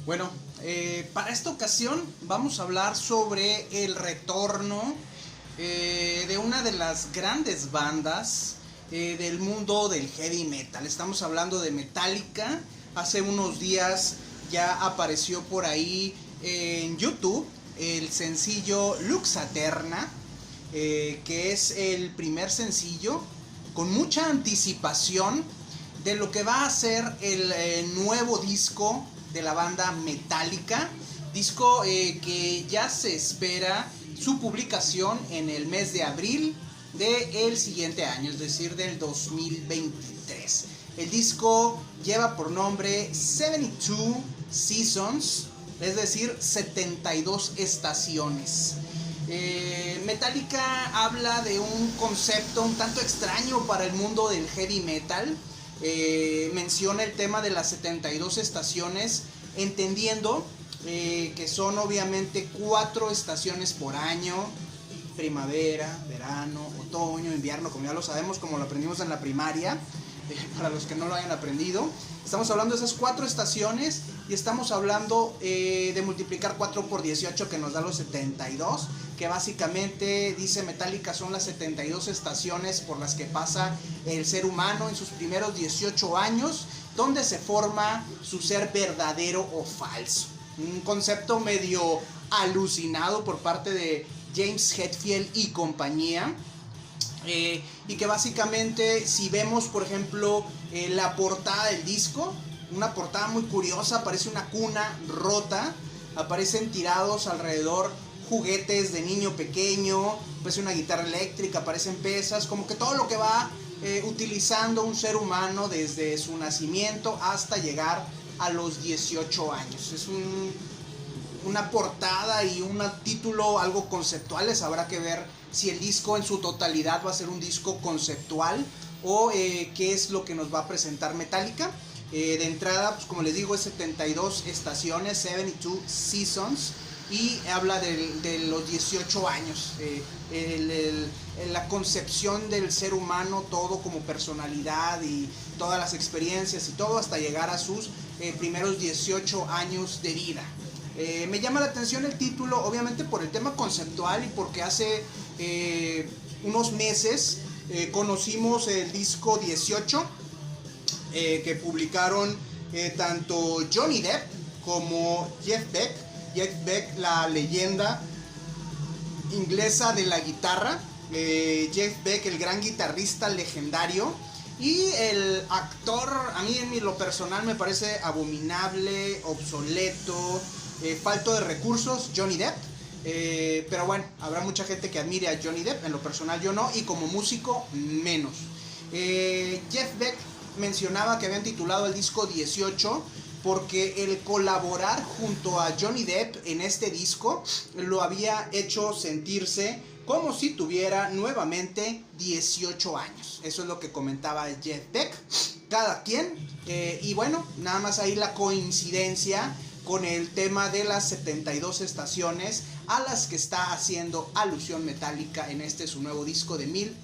Bueno, para esta ocasión vamos a hablar sobre el retorno de una de las grandes bandas del mundo del heavy metal. Estamos hablando de Metallica. Hace unos días ya apareció por ahí en YouTube el sencillo Lux Aeterna, que es el primer sencillo con mucha anticipación de lo que va a ser el nuevo disco de la banda Metallica, disco que ya se espera su publicación en el mes de abril del siguiente año, es decir, del 2023. El disco lleva por nombre 72 Seasons, es decir, 72 estaciones. Metallica habla de un concepto un tanto extraño para el mundo del heavy metal. Menciona el tema de las 72 estaciones, entendiendo que son obviamente 4 estaciones por año: primavera, verano, otoño, invierno, como ya lo sabemos, como lo aprendimos en la primaria. Para los que no lo hayan aprendido, estamos hablando de esas 4 estaciones y estamos hablando de multiplicar 4 por 18, que nos da los 72, que básicamente, dice Metallica, son las 72 estaciones por las que pasa el ser humano en sus primeros 18 años, donde se forma su ser verdadero o falso. Un concepto medio alucinado por parte de James Hetfield y compañía. Y que básicamente, si vemos por ejemplo la portada del disco, una portada muy curiosa, parece una cuna rota, aparecen tirados alrededor juguetes de niño pequeño, aparece una guitarra eléctrica, aparecen pesas, como que todo lo que va utilizando un ser humano desde su nacimiento hasta llegar a los 18 años. Es una portada y un título algo conceptuales. Habrá que ver si el disco en su totalidad va a ser un disco conceptual o qué es lo que nos va a presentar Metallica. De entrada, pues como les digo, es 72 estaciones, 72 Seasons, y habla de los 18 años, la concepción del ser humano, todo como personalidad y todas las experiencias y todo hasta llegar a sus primeros 18 años de vida. Me llama la atención el título, obviamente por el tema conceptual y porque hace unos meses conocimos el disco 18 que publicaron tanto Johnny Depp como Jeff Beck. Jeff Beck, la leyenda inglesa de la guitarra, Jeff Beck, el gran guitarrista legendario, y el actor, a mí en lo personal me parece abominable, obsoleto, falto de recursos, Johnny Depp. Pero bueno, habrá mucha gente que admire a Johnny Depp, en lo personal yo no, y como músico menos. Jeff Beck mencionaba que habían titulado el disco 18 porque el colaborar junto a Johnny Depp en este disco lo había hecho sentirse como si tuviera nuevamente 18 años. Eso es lo que comentaba Jeff Beck. Cada quien. Y bueno, nada más ahí la coincidencia con el tema de las 72 estaciones a las que está haciendo alusión Metallica en este su nuevo disco del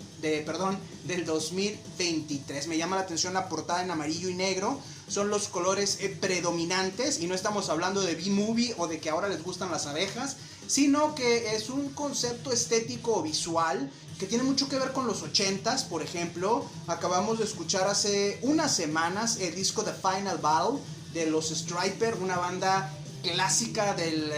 2023. Me llama la atención la portada en amarillo y negro, son los colores predominantes, y no estamos hablando de B-Movie o de que ahora les gustan las abejas, sino que es un concepto estético o visual que tiene mucho que ver con los 80s. Por ejemplo, acabamos de escuchar hace unas semanas el disco The Final Battle de los Stryper, una banda clásica del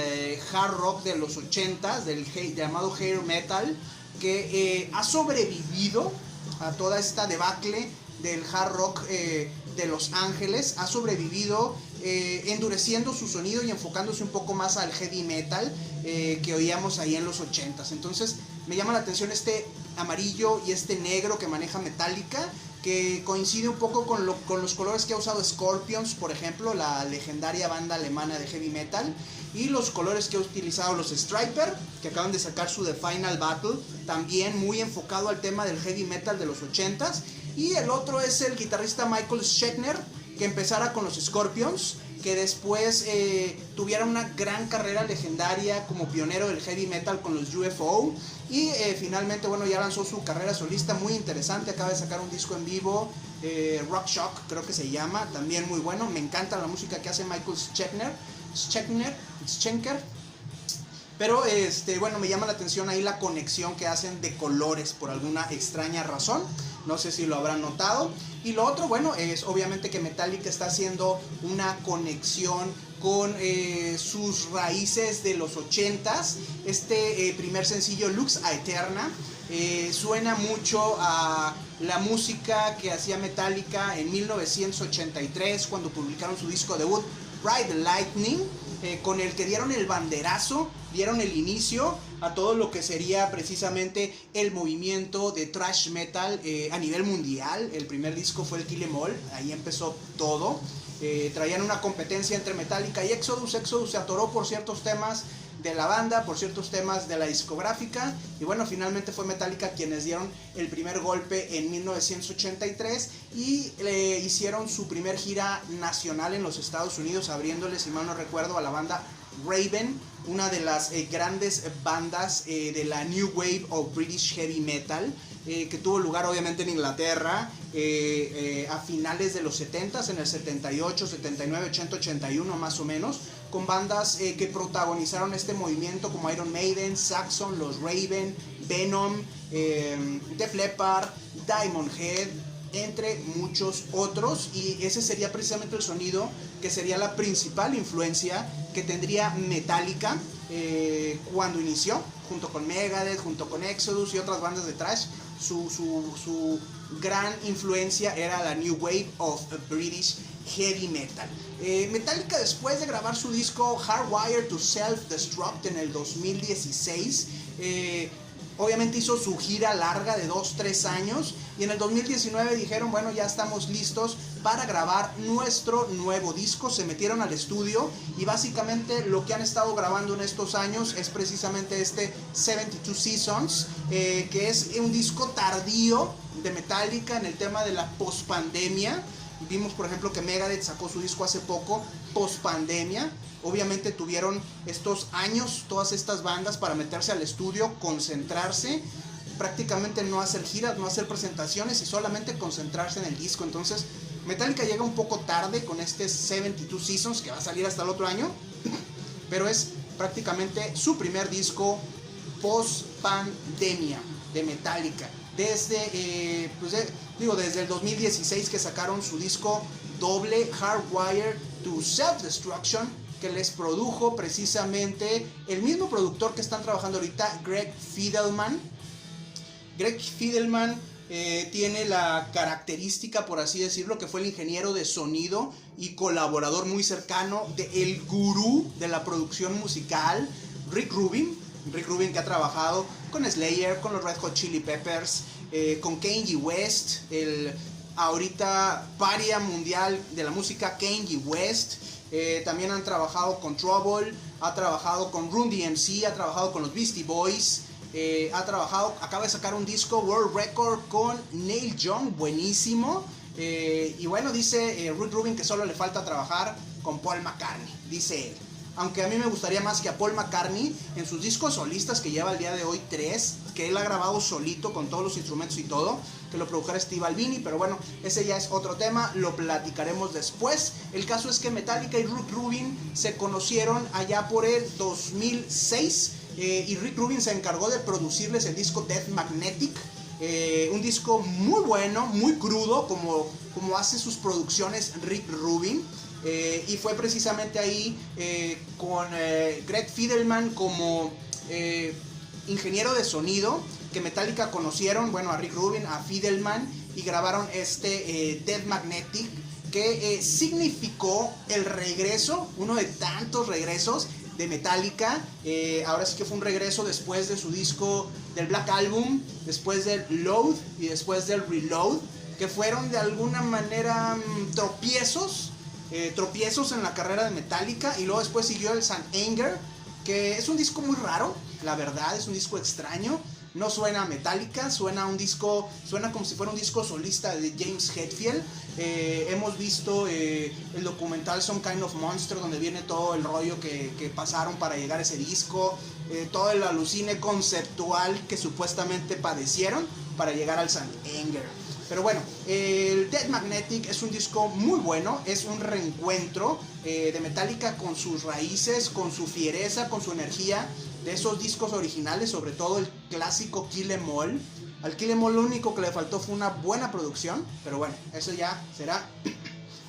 hard rock de los 80s, del llamado hair metal, que ha sobrevivido a toda esta debacle del hard rock de Los Ángeles, ha sobrevivido endureciendo su sonido y enfocándose un poco más al heavy metal que oíamos ahí en los 80s. Entonces me llama la atención este amarillo y este negro que maneja Metallica, que coincide un poco con los colores que ha usado Scorpions, por ejemplo, la legendaria banda alemana de heavy metal, y los colores que ha utilizado los Stryper, que acaban de sacar su The Final Battle, también muy enfocado al tema del heavy metal de los 80s. Y el otro es el guitarrista Michael Schenker, que empezara con los Scorpions, que después tuviera una gran carrera legendaria como pionero del heavy metal con los UFO, y finalmente, bueno, ya lanzó su carrera solista muy interesante. Acaba de sacar un disco en vivo, Rock Shock creo que se llama, también muy bueno. Me encanta la música que hace Michael Schenker. Pero bueno, me llama la atención ahí la conexión que hacen de colores por alguna extraña razón. No sé si lo habrán notado. Y lo otro, bueno, es obviamente que Metallica está haciendo una conexión con sus raíces de los 80s. Primer sencillo, Lux Aeterna, suena mucho a la música que hacía Metallica en 1983 cuando publicaron su disco debut, Ride the Lightning, con el que dieron el banderazo, dieron el inicio a todo lo que sería precisamente el movimiento de thrash metal a nivel mundial. El primer disco fue el Kill 'Em All, ahí empezó todo. Traían una competencia entre Metallica y Exodus. Exodus se atoró por ciertos temas de la banda, por ciertos temas de la discográfica, y bueno, finalmente fue Metallica quienes dieron el primer golpe en 1983 y hicieron su primer gira nacional en los Estados Unidos, abriéndole, si mal no recuerdo, a la banda Raven, una de las grandes bandas de la New Wave of British Heavy Metal, que tuvo lugar obviamente en Inglaterra a finales de los 70s, en el 78, 79, 80, 81 más o menos, con bandas que protagonizaron este movimiento como Iron Maiden, Saxon, los Raven, Venom, Def Leppard, Diamond Head, entre muchos otros, y ese sería precisamente el sonido que sería la principal influencia que tendría Metallica cuando inició, junto con Megadeth, junto con Exodus y otras bandas de thrash. Su gran influencia era la New Wave of British Heavy Metal. Metallica, después de grabar su disco Hardwired to Self-Destruct en el 2016, obviamente hizo su gira larga de 2-3 años, y en el 2019 dijeron, bueno, ya estamos listos para grabar nuestro nuevo disco. Se metieron al estudio y básicamente lo que han estado grabando en estos años es precisamente 72 Seasons, que es un disco tardío de Metallica en el tema de la pospandemia. Vimos, por ejemplo, que Megadeth sacó su disco hace poco, pospandemia. Obviamente tuvieron estos años todas estas bandas para meterse al estudio, concentrarse, prácticamente no hacer giras, no hacer presentaciones y solamente concentrarse en el disco. Entonces Metallica llega un poco tarde con 72 Seasons, que va a salir hasta el otro año, pero es prácticamente su primer disco post-pandemia de Metallica. Desde el 2016, que sacaron su disco doble, Hardwired to Self-Destruction, que les produjo precisamente el mismo productor que están trabajando ahorita, Greg Fidelman. Greg Fidelman tiene la característica, por así decirlo, que fue el ingeniero de sonido y colaborador muy cercano del gurú de la producción musical, Rick Rubin. Rick Rubin, que ha trabajado con Slayer, con los Red Hot Chili Peppers, con Kanye West, el ahorita paria mundial de la música Kanye West. También han trabajado con Trouble, ha trabajado con Run DMC, ha trabajado con los Beastie Boys, acaba de sacar un disco World Record con Neil Young, buenísimo. Y bueno, dice Rick Rubin que solo le falta trabajar con Paul McCartney, dice él. Aunque a mí me gustaría más que a Paul McCartney en sus discos solistas, que lleva al día de hoy 3, que él ha grabado solito con todos los instrumentos y todo, que lo produjera Steve Albini, pero bueno, ese ya es otro tema, lo platicaremos después. El caso es que Metallica y Rick Rubin se conocieron allá por el 2006, y Rick Rubin se encargó de producirles el disco Death Magnetic, un disco muy bueno, muy crudo, como hace sus producciones Rick Rubin. Y fue precisamente ahí con Greg Fidelman como ingeniero de sonido que Metallica conocieron, bueno, a Rick Rubin, a Fidelman, y grabaron Death Magnetic, que significó el regreso, uno de tantos regresos de Metallica. Ahora sí que fue un regreso después de su disco del Black Album, después del Load y después del Reload, que fueron de alguna manera tropiezos en la carrera de Metallica. Y luego después siguió el St. Anger, que es un disco muy raro, la verdad, es un disco extraño. no suena Metallica, suena como si fuera un disco solista de James Hetfield. Hemos visto el documental Some Kind of Monster, donde viene todo el rollo que pasaron para llegar a ese disco, todo el alucine conceptual que supuestamente padecieron para llegar al Saint Anger. Pero bueno, el Dead Magnetic es un disco muy bueno, es un reencuentro de Metallica con sus raíces, con su fiereza, con su energía de esos discos originales, sobre todo el clásico Kill 'Em All. Al Kill 'Em All lo único que le faltó fue una buena producción, pero bueno, eso ya será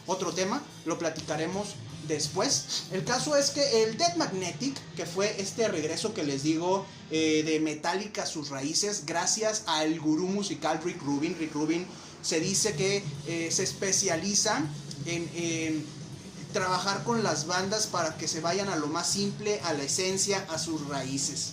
otro tema, lo platicaremos después. El caso es que el Dead Magnetic, que fue este regreso que les digo de Metallica a sus raíces, gracias al gurú musical Rick Rubin. Rick Rubin se dice que se especializa en trabajar con las bandas para que se vayan a lo más simple, a la esencia, a sus raíces.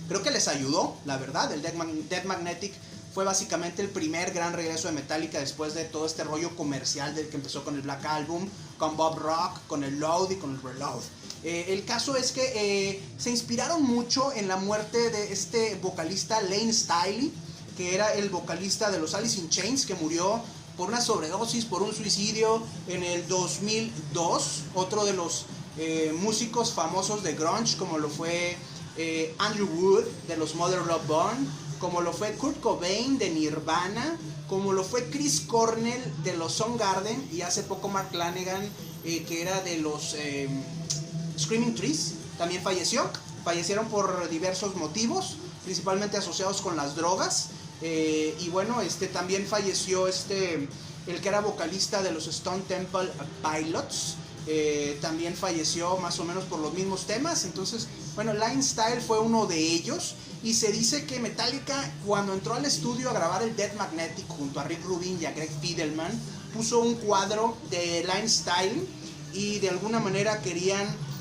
Creo que les ayudó, la verdad. El Dead Magnetic fue básicamente el primer gran regreso de Metallica después de todo este rollo comercial del que empezó con el Black Album, con Bob Rock, con el Load y con el Reload. El caso es que se inspiraron mucho en la muerte de este vocalista Lane Staley, que era el vocalista de los Alice in Chains, que murió por una sobredosis, por un suicidio en el 2002. Otro de los músicos famosos de grunge, como lo fue Andrew Wood de los Mother Love Bone, como lo fue Kurt Cobain de Nirvana, como lo fue Chris Cornell de los Soundgarden, y hace poco Mark Lanegan, que era de los Screaming Trees, también fallecieron por diversos motivos, principalmente asociados con las drogas. Y bueno, también falleció el que era vocalista de los Stone Temple Pilots, también falleció más o menos por los mismos temas. Entonces, bueno, Lane Staley fue uno de ellos, y se dice que Metallica, cuando entró al estudio a grabar el Dead Magnetic junto a Rick Rubin y a Greg Fidelman, puso un cuadro de Lane Staley y de alguna manera querían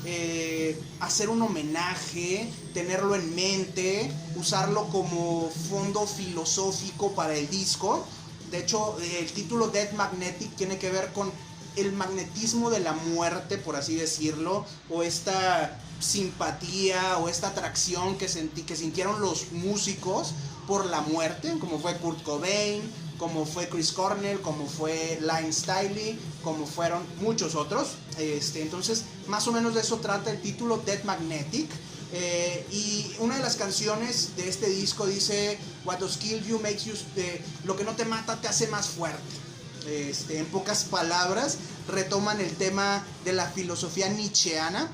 hacer un homenaje, tenerlo en mente, usarlo como fondo filosófico para el disco. De hecho, el título Dead Magnetic tiene que ver con el magnetismo de la muerte, por así decirlo, o esta simpatía o esta atracción que sintieron los músicos por la muerte, como fue Kurt Cobain, como fue Chris Cornell, como fue Lane Staley, como fueron muchos otros. Entonces, más o menos de eso trata el título Dead Magnetic. Y una de las canciones de este disco dice: What does kill you makes you, lo que no te mata te hace más fuerte. En pocas palabras, retoman el tema de la filosofía nietzscheana,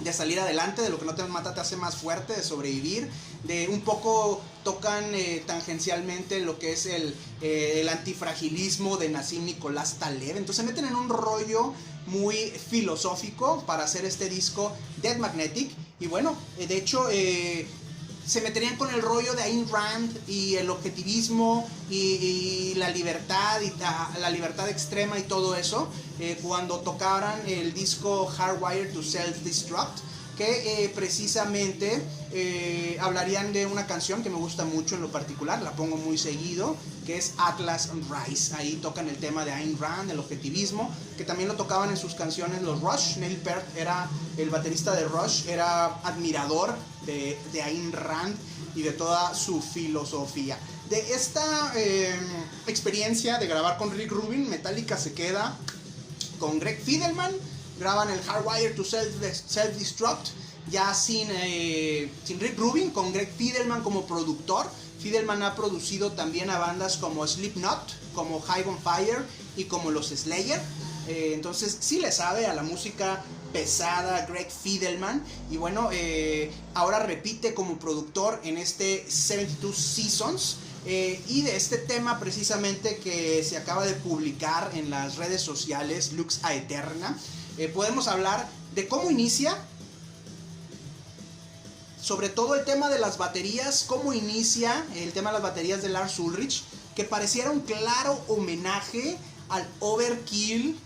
de salir adelante, de lo que no te mata te hace más fuerte, de sobrevivir. De un poco tocan tangencialmente lo que es el antifragilismo de Nassim Nicolás Taleb. Entonces se meten en un rollo muy filosófico para hacer este disco Dead Magnetic. Y bueno, de hecho se meterían con el rollo de Ayn Rand y el objetivismo y la libertad y la libertad extrema y todo eso cuando tocaran el disco Hardwired to Self-Destruct, que precisamente hablarían de una canción que me gusta mucho en lo particular, la pongo muy seguido, que es Atlas Rise. Ahí tocan el tema de Ayn Rand, el objetivismo, que también lo tocaban en sus canciones los Rush. Neil Peart era el baterista de Rush, era admirador de Ayn Rand y de toda su filosofía. De esta experiencia de grabar con Rick Rubin, Metallica se queda con Greg Fidelman. Graban el Hardwired to Self-Destruct ya sin Rick Rubin, con Greg Fidelman como productor. Fidelman ha producido también a bandas como Slipknot, como High on Fire y como los Slayer. Entonces sí le sabe a la música pesada Greg Fidelman. Y bueno, ahora repite como productor en este 72 Seasons. Y de este tema precisamente que se acaba de publicar en las redes sociales, Lux Aeterna, podemos hablar de cómo inicia, sobre todo el tema de las baterías, cómo inicia el tema de las baterías de Lars Ulrich, que pareciera un claro homenaje al Overkill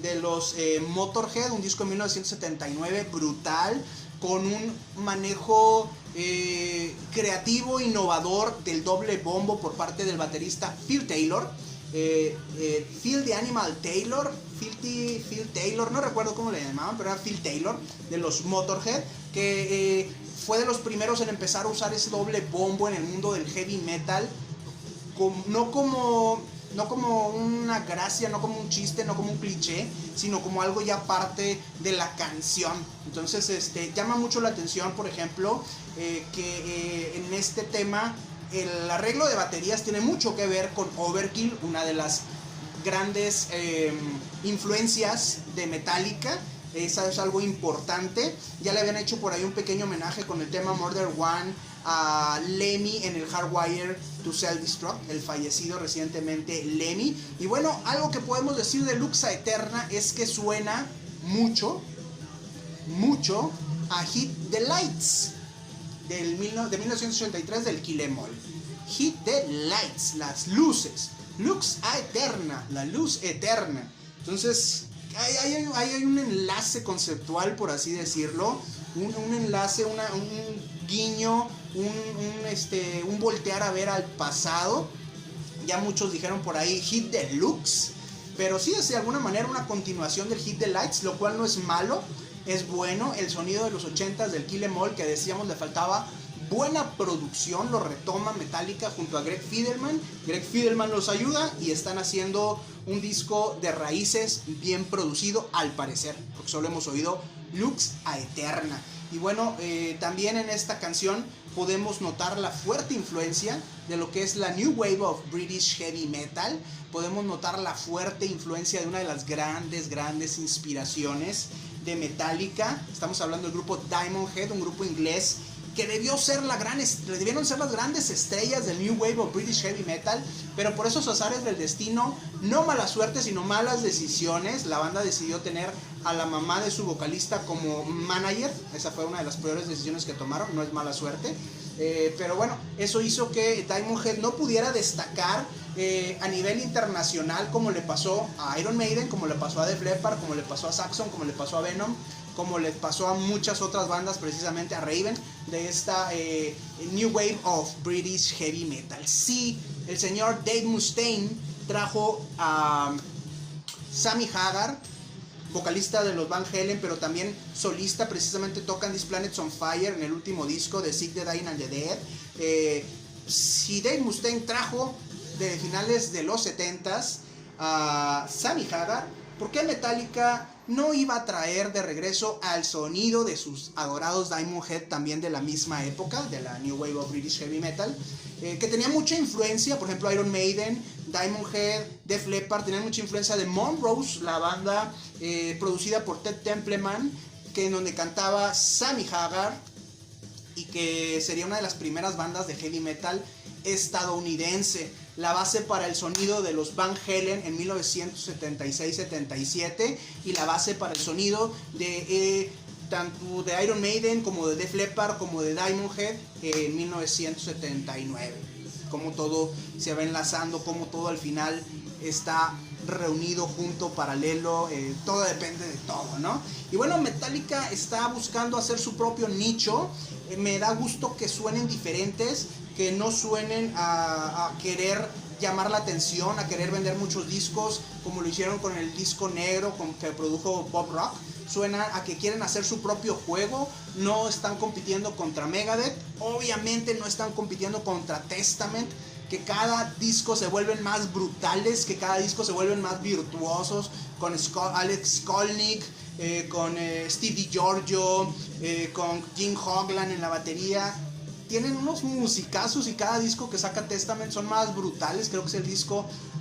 de los Motorhead, un disco de 1979 brutal, con un manejo creativo, innovador del doble bombo por parte del baterista Phil Taylor. Phil de Animal Taylor Phil Taylor, no recuerdo cómo le llamaban, pero era Phil Taylor de los Motorhead, que fue de los primeros en empezar a usar ese doble bombo en el mundo del heavy metal, no como una gracia, no como un chiste, no como un cliché, sino como algo ya parte de la canción. Entonces llama mucho la atención, por ejemplo, que en este tema el arreglo de baterías tiene mucho que ver con Overkill, una de las grandes influencias de Metallica. Esa es algo importante. Ya le habían hecho por ahí un pequeño homenaje con el tema Murder One a Lemmy en el Hardwire to Self-Destruct, el fallecido recientemente Lemmy. Y bueno, algo que podemos decir de Lux Aeterna es que suena mucho a Hit the Lights de 1983 del Kill 'Em All. Hit the Lights, las luces. Lux Aeterna, la luz eterna. Entonces hay un enlace conceptual, por así decirlo, un enlace, un guiño, un voltear a ver al pasado. Ya muchos dijeron por ahí Hit Deluxe, pero sí es de alguna manera una continuación del Hit the Lights, lo cual no es malo, es bueno. El sonido de los 80s del Kill 'Em All, que decíamos le faltaba buena producción, lo retoma Metallica junto a Greg Fidelman. Greg Fidelman los ayuda y están haciendo un disco de raíces bien producido, al parecer, porque solo hemos oído Lux Aeterna. Y bueno, también en esta canción podemos notar la fuerte influencia de lo que es la New Wave of British Heavy Metal. Podemos notar la fuerte influencia de una de las grandes inspiraciones de Metallica. Estamos hablando del grupo Diamond Head, un grupo inglés que debieron ser las grandes estrellas del New Wave of British Heavy Metal, pero por esos azares del destino, no mala suerte, sino malas decisiones, la banda decidió tener a la mamá de su vocalista como manager. Esa fue una de las peores decisiones que tomaron, no es mala suerte, pero bueno, eso hizo que Diamond Head no pudiera destacar a nivel internacional, como le pasó a Iron Maiden, como le pasó a Def Leppard, como le pasó a Saxon, como le pasó a Venom, como le pasó a muchas otras bandas, precisamente a Raven, de esta New Wave of British Heavy Metal. Sí, el señor Dave Mustaine trajo a Sammy Hagar, vocalista de los Van Halen, pero también solista, precisamente tocan This Planet's on Fire en el último disco de Sick, the Dying and the Dead. Si Dave Mustaine trajo de finales de los 70s a Sammy Hagar, ¿por qué Metallica no iba a traer de regreso al sonido de sus adorados Diamond Head, también de la misma época, de la New Wave of British Heavy Metal, que tenía mucha influencia? Por ejemplo, Iron Maiden, Diamond Head, Def Leppard tenían mucha influencia de Monrose, la banda producida por Ted Templeman, en donde cantaba Sammy Hagar, y que sería una de las primeras bandas de heavy metal estadounidense. La base para el sonido de los Van Halen en 1976-77, y la base para el sonido de tanto de Iron Maiden como de Def Leppard como de Diamond Head en 1979. Como todo se va enlazando, como todo al final está reunido, junto, paralelo, todo depende de todo, ¿no? Y bueno, Metallica está buscando hacer su propio nicho. Me da gusto que suenen diferentes, que no suenen a querer llamar la atención, a querer vender muchos discos, como lo hicieron con el disco negro que produjo Bob Rock. Suena a que quieren hacer su propio juego. No están compitiendo contra Megadeth, obviamente no están compitiendo contra Testament, que cada disco se vuelven más brutales, que cada disco se vuelven más virtuosos, con Alex Skolnick, con Steve DiGiorgio, con Jim Hoglan en la batería. Tienen unos musicazos, y cada disco que saca Testament son más brutales. Creo que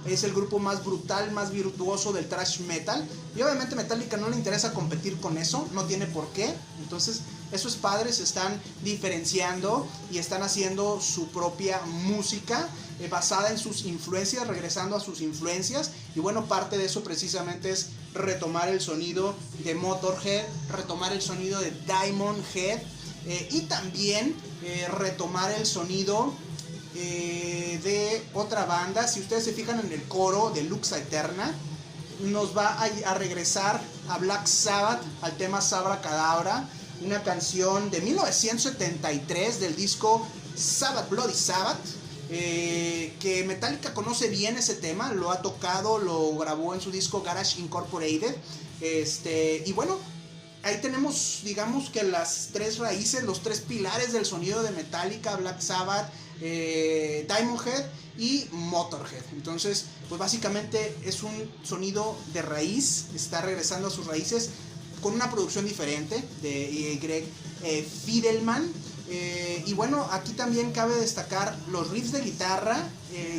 es el grupo más brutal, más virtuoso del thrash metal, y obviamente Metallica no le interesa competir con eso, no tiene por qué. Entonces esos padres se están diferenciando y están haciendo su propia música basada en sus influencias, regresando a sus influencias. Y bueno, parte de eso precisamente es retomar el sonido de Motorhead, retomar el sonido de Diamond Head, y también retomar el sonido de otra banda. Si ustedes se fijan en el coro de Lux Aeterna, nos va a regresar a Black Sabbath, al tema Sabra Cadabra, una canción de 1973 del disco Sabbath Bloody Sabbath, que Metallica conoce bien ese tema, lo ha tocado, lo grabó en su disco Garage Incorporated. Y bueno, ahí tenemos, digamos que las tres raíces, los tres pilares del sonido de Metallica: Black Sabbath, Diamond Head y Motorhead. Entonces, pues básicamente es un sonido de raíz, está regresando a sus raíces con una producción diferente de Greg Fidelman. Y bueno, aquí también cabe destacar los riffs de guitarra.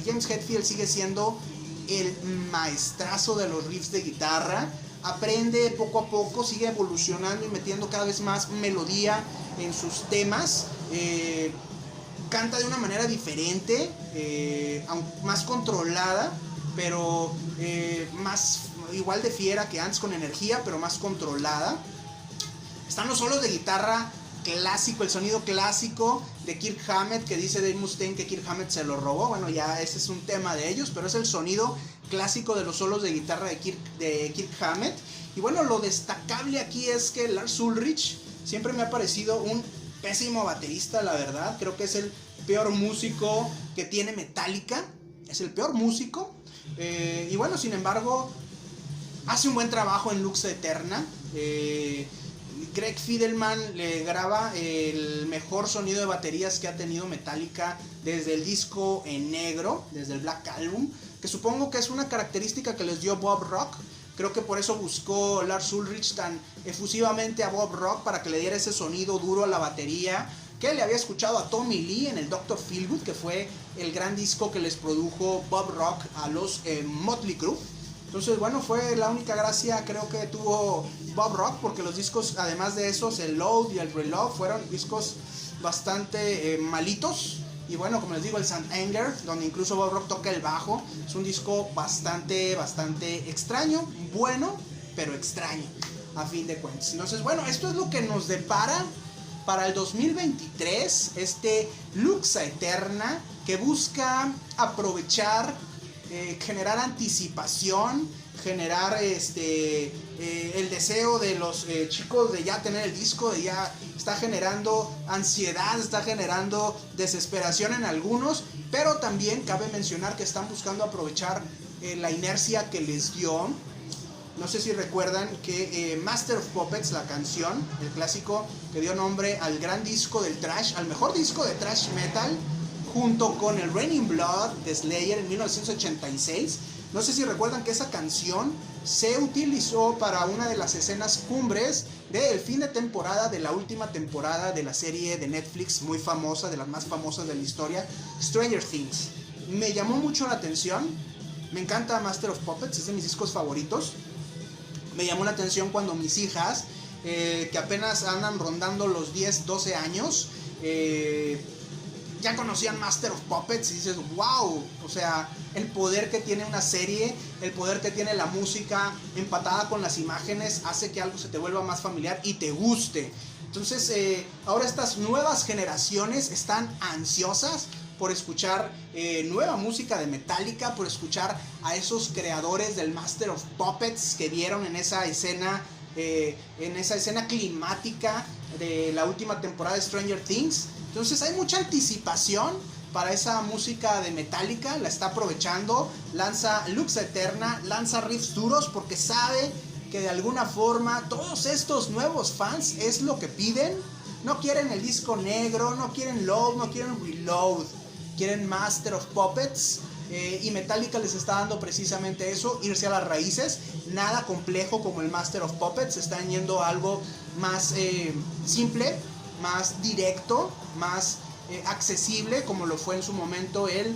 James Hetfield sigue siendo el maestrazo de los riffs de guitarra. Aprende poco a poco, sigue evolucionando y metiendo cada vez más melodía en sus temas. Canta de una manera diferente, más controlada, pero más igual de fiera que antes, con energía, pero más controlada. Están los solos de guitarra clásico, el sonido clásico de Kirk Hammett, que dice Dave Mustaine que Kirk Hammett se lo robó. Bueno, ya ese es un tema de ellos, pero es el sonido clásico de los solos de guitarra de Kirk Hammett. Y bueno, lo destacable aquí es que Lars Ulrich siempre me ha parecido un pésimo baterista, la verdad. Creo que es el peor músico que tiene Metallica, es el peor músico. Y bueno, sin embargo, hace un buen trabajo en Lux Aeterna. Greg Fidelman le graba el mejor sonido de baterías que ha tenido Metallica desde el disco en negro, desde el Black Album, que supongo que es una característica que les dio Bob Rock. Creo que por eso buscó Lars Ulrich tan efusivamente a Bob Rock, para que le diera ese sonido duro a la batería, que le había escuchado a Tommy Lee en el Dr. Feelgood, que fue el gran disco que les produjo Bob Rock a los Motley Crue. Entonces, bueno, fue la única gracia, creo, que tuvo Bob Rock, porque los discos, además de esos, el Load y el Reload, fueron discos bastante malitos. Y bueno, como les digo, el St. Anger, donde incluso Bob Rock toca el bajo, es un disco bastante extraño, bueno, pero extraño, a fin de cuentas. Entonces, bueno, esto es lo que nos depara para el 2023, este Lux Aeterna, que busca aprovechar, generar anticipación, generar el deseo de los chicos de ya tener el disco, de ya está generando ansiedad, está generando desesperación en algunos, pero también cabe mencionar que están buscando aprovechar la inercia que les dio. No sé si recuerdan que Master of Puppets, la canción, el clásico que dio nombre al gran disco del thrash, al mejor disco de thrash metal, junto con el Raining Blood de Slayer en 1986. No sé si recuerdan que esa canción se utilizó para una de las escenas cumbres del fin de temporada de la última temporada de la serie de Netflix muy famosa, de las más famosas de la historia, Stranger Things. Me llamó mucho la atención, me encanta Master of Puppets, es de mis discos favoritos. Me llamó la atención cuando mis hijas, que apenas andan rondando los 10, 12 años, ya conocían Master of Puppets, y dices, wow, o sea, el poder que tiene una serie, el poder que tiene la música empatada con las imágenes, hace que algo se te vuelva más familiar y te guste. Entonces, ahora estas nuevas generaciones están ansiosas por escuchar nueva música de Metallica, por escuchar a esos creadores del Master of Puppets que vieron en esa escena climática de la última temporada de Stranger Things. Entonces hay mucha anticipación para esa música de Metallica, la está aprovechando, lanza Lux Aeterna, lanza riffs duros, porque sabe que de alguna forma todos estos nuevos fans es lo que piden. No quieren el disco negro, no quieren Load, no quieren Reload, quieren Master of Puppets. Y Metallica les está dando precisamente eso, irse a las raíces. Nada complejo como el Master of Puppets, están yendo a algo más simple, más directo, más accesible, como lo fue en su momento el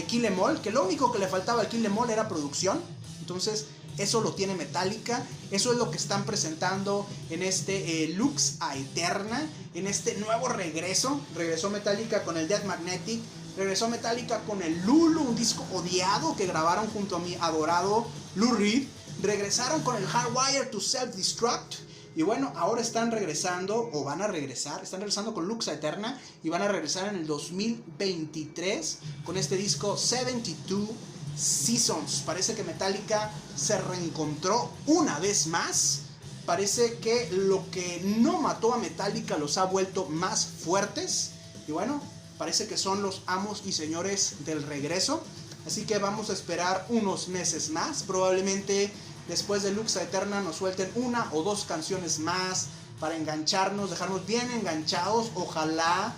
Kill 'Em All, que lo único que le faltaba al Kill 'Em All era producción. Entonces eso lo tiene Metallica, eso es lo que están presentando en este Lux Aeterna, en este nuevo regreso. Regresó Metallica con el Death Magnetic, regresó Metallica con el Lulu, un disco odiado que grabaron junto a mi adorado Lou Reed. Regresaron con el Hardwire to Self-Destruct. Y bueno, ahora están regresando, o van a regresar, están regresando con Lux Aeterna, y van a regresar en el 2023 con este disco 72 Seasons. Parece que Metallica se reencontró una vez más. Parece que lo que no mató a Metallica los ha vuelto más fuertes. Y bueno, parece que son los amos y señores del regreso. Así que vamos a esperar unos meses más. Probablemente después de Lux Aeterna nos suelten 1 o 2 canciones más para engancharnos, dejarnos bien enganchados. Ojalá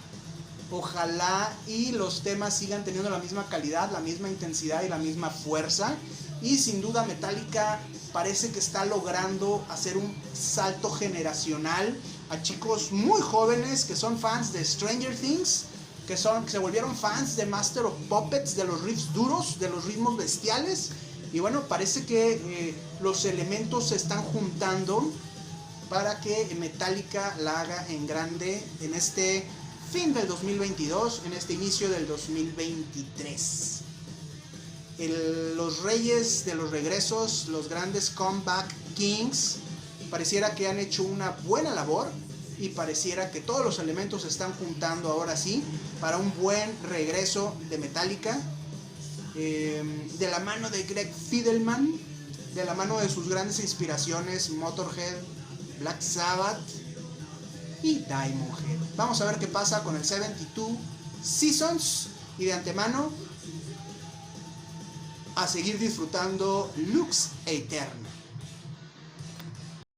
y los temas sigan teniendo la misma calidad, la misma intensidad y la misma fuerza. Y sin duda Metallica parece que está logrando hacer un salto generacional a chicos muy jóvenes que son fans de Stranger Things, que se volvieron fans de Master of Puppets, de los riffs duros, de los ritmos bestiales. Y bueno, parece que los elementos se están juntando para que Metallica la haga en grande en este fin del 2022, en este inicio del 2023. Los reyes de los regresos, los grandes comeback kings, pareciera que han hecho una buena labor y pareciera que todos los elementos se están juntando ahora sí para un buen regreso de Metallica, de la mano de Greg Fidelman, de la mano de sus grandes inspiraciones Motorhead, Black Sabbath y Diamond Head. Vamos a ver qué pasa con el 72 Seasons y de antemano a seguir disfrutando Lux Aeterna.